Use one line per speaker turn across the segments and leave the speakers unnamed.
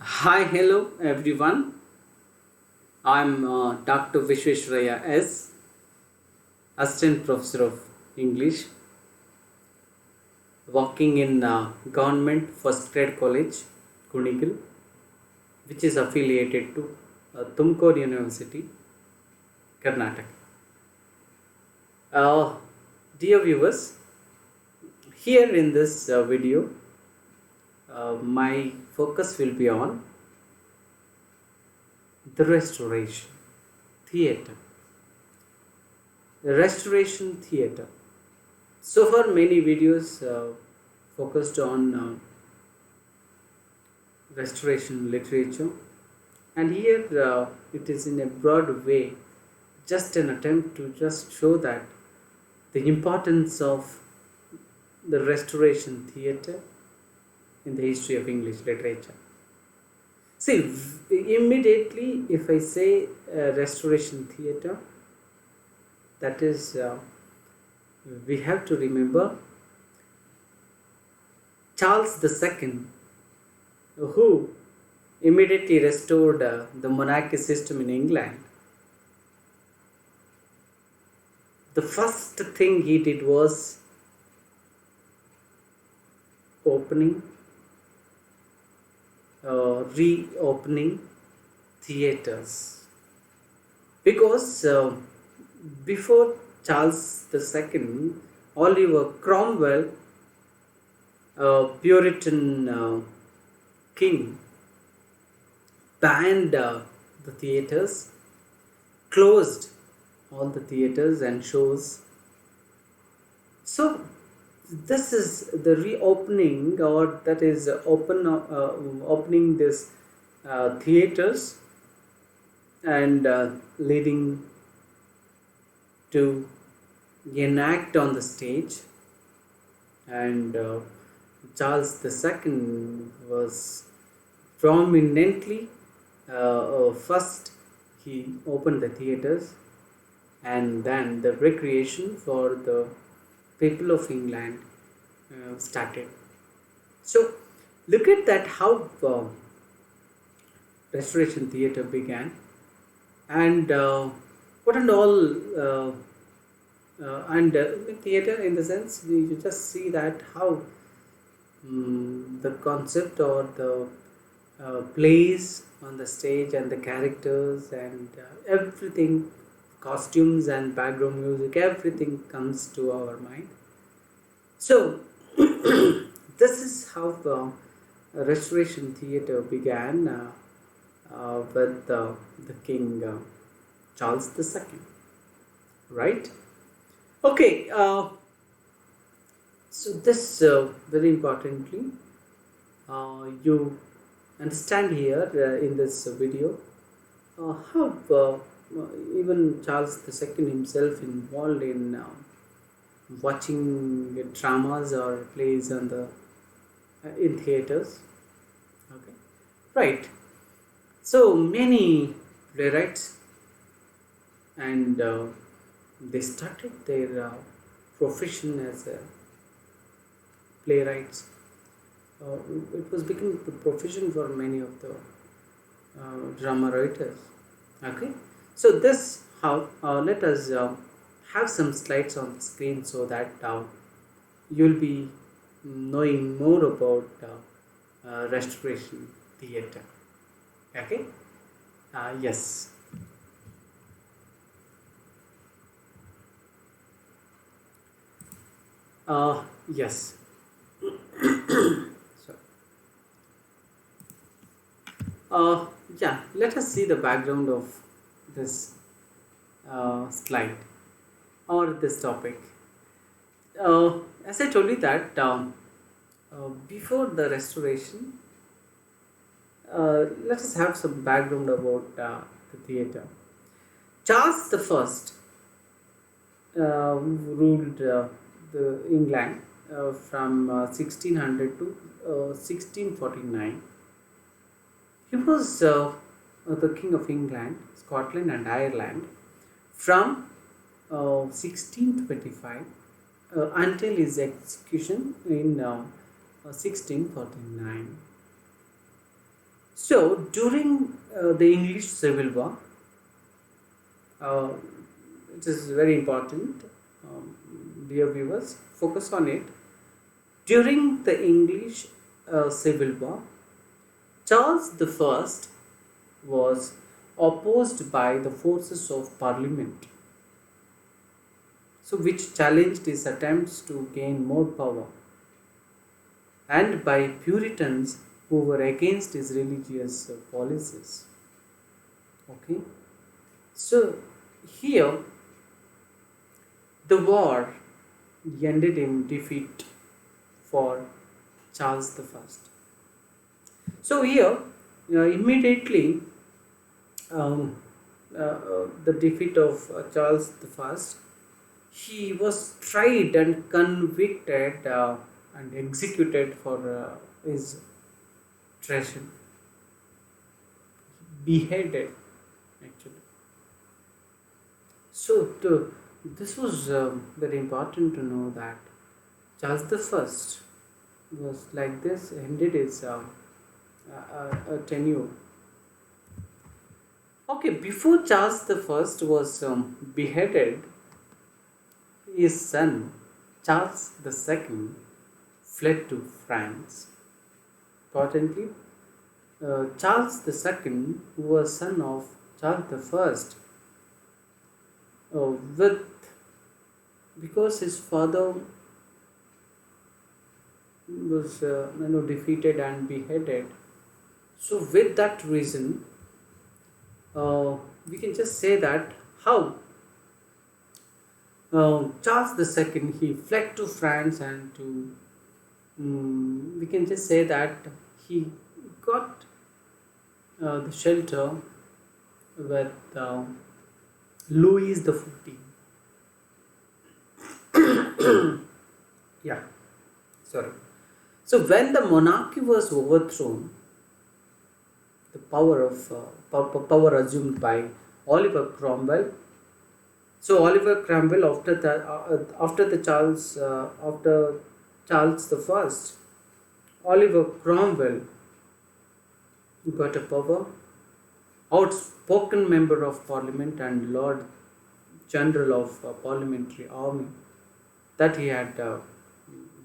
Hi, hello everyone. I'm Dr. Visweswaraiah S, Assistant Professor of English, working in Government First Grade College, Kunigil, which is affiliated to Tumkur University, Karnataka. Uh, Dear viewers, here in this video, my focus will be on the restoration theatre. The restoration theatre. So far, many videos focused on restoration literature, and here it is in a broad way, just an attempt to just show that the importance of the restoration theatre in the history of English literature. See, immediately if I say restoration theatre, that is we have to remember Charles II, who immediately restored the monarchy system in England. The first thing he did was reopening theatres, because before Charles II, Oliver Cromwell, Puritan king, banned the theatres, closed all the theatres and shows. So this is the reopening, or that is opening this theatres and leading to enact on the stage. And Charles II was prominently first he opened the theatres, and then the recreation for the people of England started. So look at that, how restoration theatre began, and what and all and theatre, in the sense you just see that how the concept or the plays on the stage and the characters and everything, costumes and background music, everything comes to our mind. So this is how the restoration theatre began with the King Charles II, right? Okay, so this very importantly, you understand here in this video how even Charles II himself involved in watching dramas or plays on the in theaters. Okay, right. So many playwrights, and they started their profession as playwrights. It was becoming the profession for many of the drama writers. Okay, so this how let us have some slides on the screen so that you'll be knowing more about restoration theatre. Okay, yes. Yes. So, yeah, let us see the background of this slide or this topic. As I told you that before the restoration, let us have some background about the theatre. Charles the First ruled the England from 1600 to 1649. He was the King of England, Scotland and Ireland from 1625 until his execution in 1649. So during the English Civil War, uh, it is very important, dear viewers, focus on it. During the English Civil War, Charles the First was opposed by the forces of Parliament, so which challenged his attempts to gain more power, and by Puritans who were against his religious policies. Okay, so here the war ended in defeat for Charles the First. So here, immediately, the defeat of Charles the First, he was tried and convicted and executed for his treason, beheaded actually. So this was very important to know that Charles the First was like this, ended his tenure. Okay, before Charles the First was beheaded, his son Charles the Second fled to France. Importantly, Charles the Second, who was son of Charles the First, with because his father was defeated and beheaded. So with that reason, we can just say that how Charles the Second, he fled to France, and to we can just say that he got the shelter with Louis the 14th. Yeah, sorry. So when the monarchy was overthrown, the power assumed by Oliver Cromwell. So Oliver Cromwell, after Charles the First, Oliver Cromwell got a power, outspoken member of Parliament and Lord General of Parliamentary Army, that he had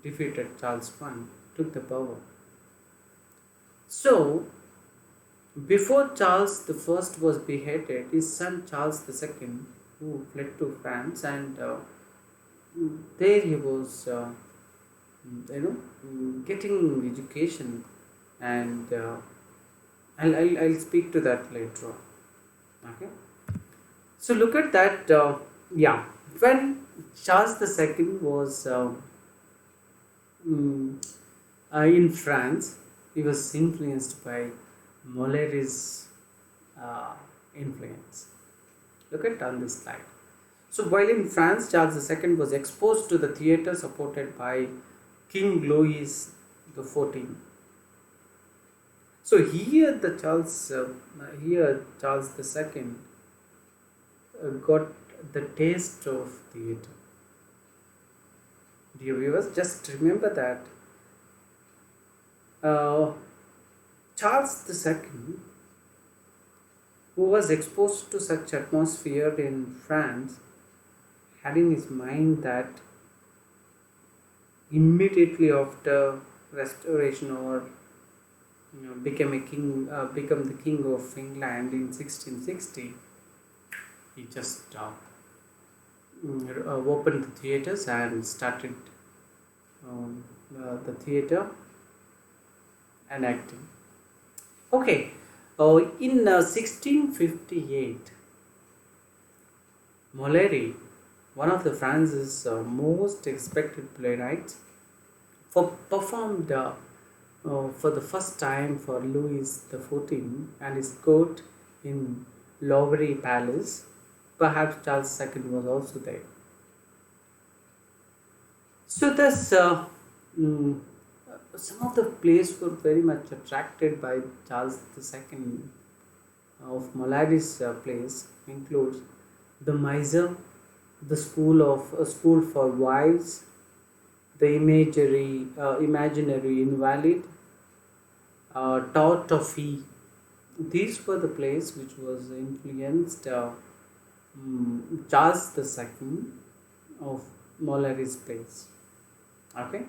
defeated Charles I, took the power. So before Charles the First was beheaded, his son Charles the Second, who fled to France, and there he was, getting education, and I'll speak to that later on. Okay. So look at that. When Charles the Second was in France, he was influenced by Molière's influence. Look at on this slide. So while in France, Charles II was exposed to the theatre supported by King Louis the 14th. So here Charles II got the taste of theatre. Dear viewers, just remember that Charles II, who was exposed to such atmosphere in France, had in his mind that immediately after restoration, or become the king of England in 1660, he just opened the theatres and started the theatre and acting. Okay, in 1658, Molière, one of the France's most expected playwrights, performed for the first time for Louis XIV and his court in Louvre Palace. Perhaps Charles II was also there. So thus, some of the plays were very much attracted by Charles II of Molière's plays includes The Miser, The School for Wives, The Imaginary Invalid, Tort of Fee, these were the place which was influenced Charles II of Molary's place. Okay,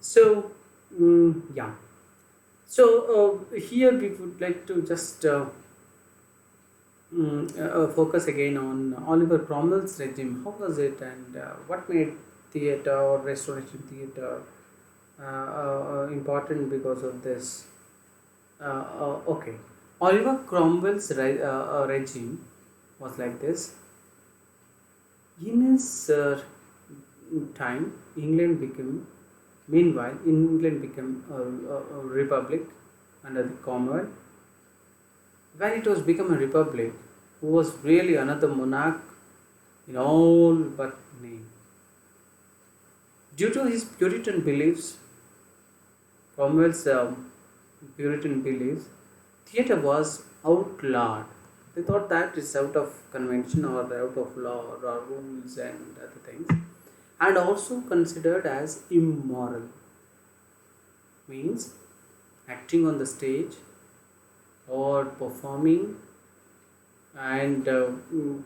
so yeah. So here we would like to just focus again on Oliver Cromwell's regime. How was it, and what made theatre or restoration theatre important because of this? Okay, Oliver Cromwell's regime was like this. In his time, England became a republic under the Commonwealth. When it was become a republic, who was really another monarch in all but name. Due to his Puritan beliefs, Cromwell's Puritan beliefs, theatre was outlawed. They thought that is out of convention or out of law or rules and other things, and also considered as immoral. Means acting on the stage or performing and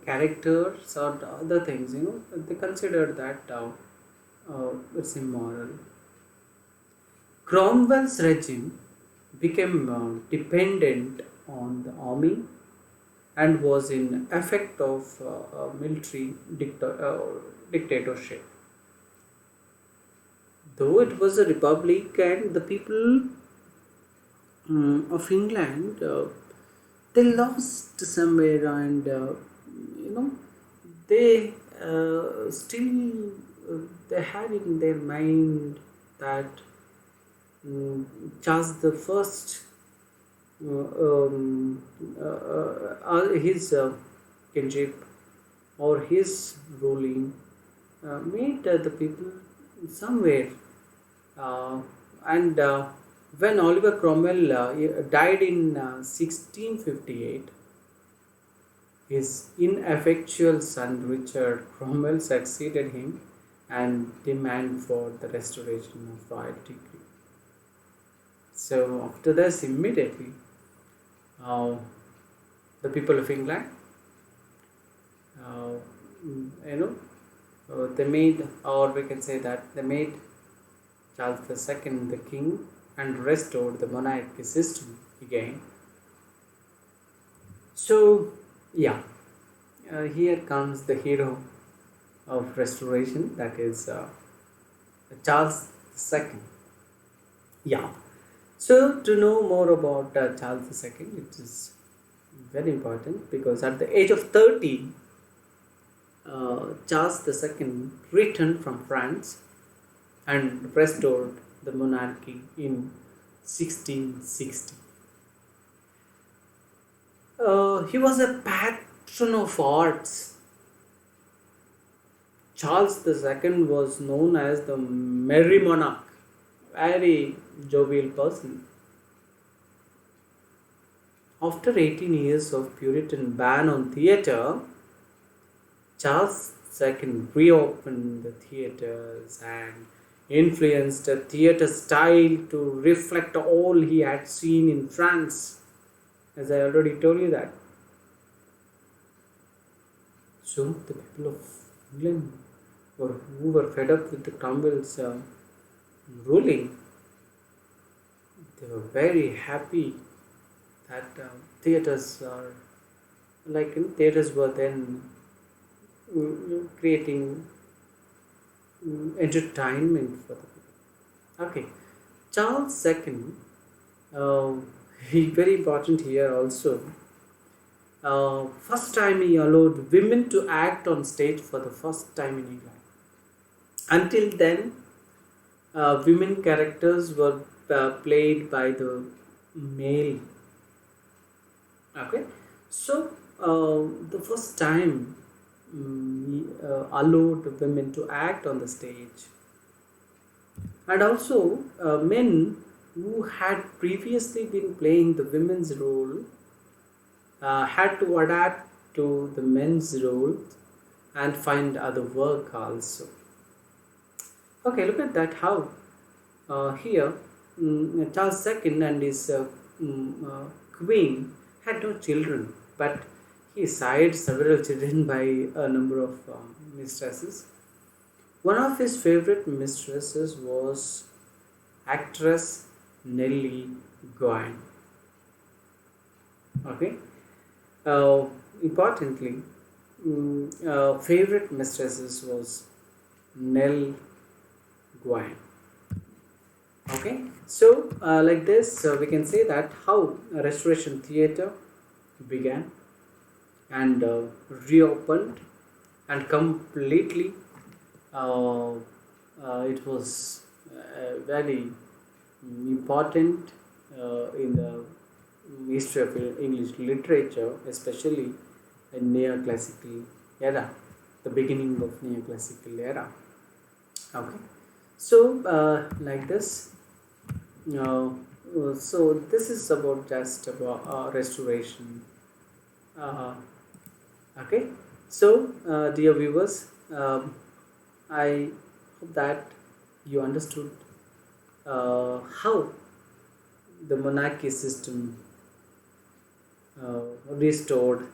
characters or other things, they considered that it's immoral. Cromwell's regime became dependent on the army and was in effect of military dictatorship. Though it was a republic and the people of England, they lost somewhere, and they still they had in their mind that Charles the First, his kinship or his ruling made the people somewhere, and when Oliver Cromwell died in 1658, his ineffectual son Richard Cromwell succeeded him and demanded for the restoration of royal degree. So after this, immediately, the people of England, they made, or we can say that they made Charles II the king and restored the monarchy system again. So yeah, here comes the hero of restoration, that is Charles II. Yeah. So to know more about Charles II, it is very important because at the age of 30, Charles II returned from France and restored the monarchy in 1660. He was a patron of arts. Charles II was known as the Merry Monarch, very jovial person. After 18 years of Puritan ban on theatre, Charles II reopened the theatres and influenced the theatre style to reflect all he had seen in France, as I already told you that. So the people of England who were fed up with the Cromwell's ruling, they were very happy that theatres were then creating entertainment for the people. Okay, Charles II, he very important here also. First time he allowed women to act on stage for the first time in England. Until then, women characters were played by the male. Okay, so the first time he allowed women to act on the stage, and also men who had previously been playing the women's role had to adapt to the men's role and find other work also. Okay, look at that, how here Charles II and his queen had no children, but he sired several children by a number of mistresses. One of his favorite mistresses was actress Nellie Gowan. Okay. Importantly, favorite mistresses was Nell Gowan. Okay, so like this, we can say that how Restoration Theatre began and reopened, and completely it was very important in the history of English literature, especially in neoclassical era, the beginning of neoclassical era. Okay, so like this. So this is about just about restoration. Uh, okay, so dear viewers, I hope that you understood how the monarchy system restored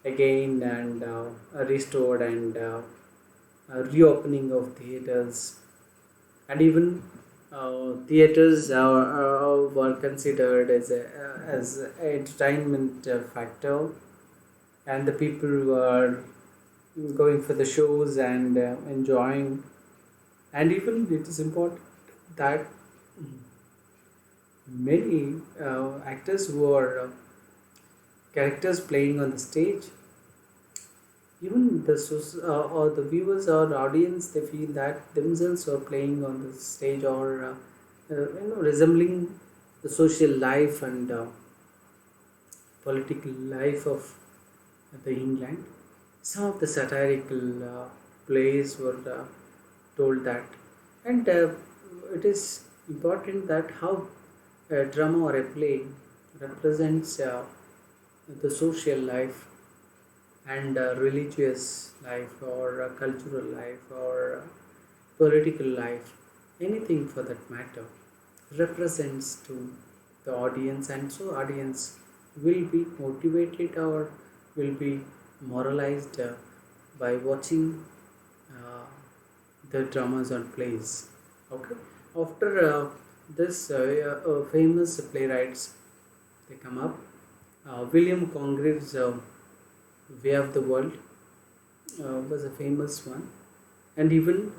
again and restored and reopening of theaters, and even theaters were considered as an entertainment factor, and the people were going for the shows and enjoying, and even it is important that many actors who are characters playing on the stage, even or the viewers or audience, they feel that themselves are playing on the stage, or resembling the social life and political life of the England. Some of the satirical plays were told that, and it is important that how a drama or a play represents the social life and religious life, or cultural life, or political life, anything for that matter, represents to the audience, and so audience will be motivated or will be moralized by watching uh, the dramas or plays. Okay, after this famous playwrights, they come up. William Congreve's Way of the World was a famous one, and even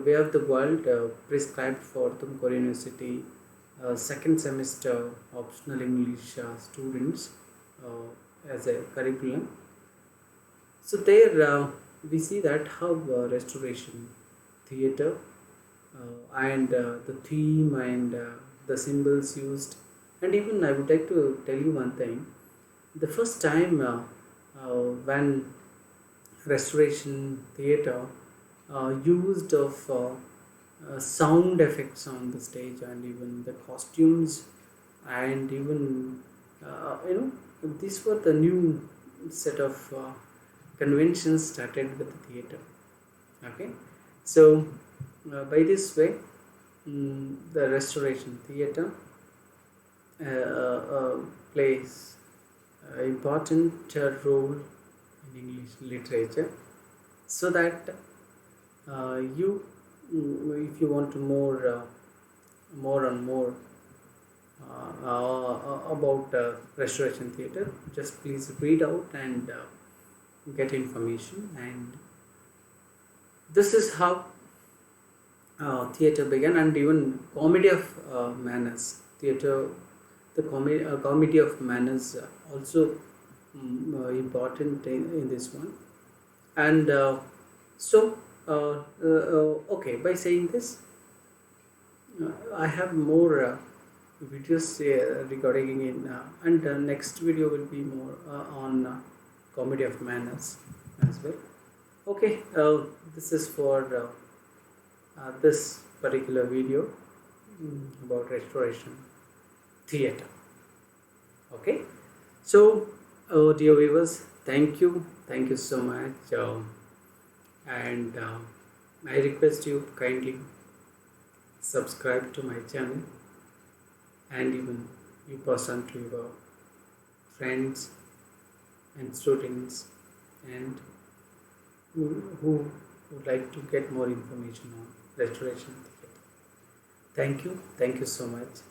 Way of the World prescribed for Tumkur University second semester optional English students as a curriculum. So there we see that how restoration theatre and the theme and the symbols used, and even I would like to tell you one thing. The first time when restoration theatre used of sound effects on the stage, and even the costumes, and even these were the new set of conventions started with the theatre. Okay, so by this way, the restoration theatre plays important role in English literature, so that you, if you want to more and more about restoration theatre, just please read out and get information. And this is how theatre began, and even comedy of manners theatre, the comedy of manners also important in this one. And okay, by saying this, I have more videos regarding in and next video will be more on comedy of manners as well. Okay, this is for this particular video about restoration theatre. Okay, so dear viewers, thank you so much, and I request you kindly subscribe to my channel, and even you pass on to your friends and students, and who would like to get more information on restoration. Thank you so much.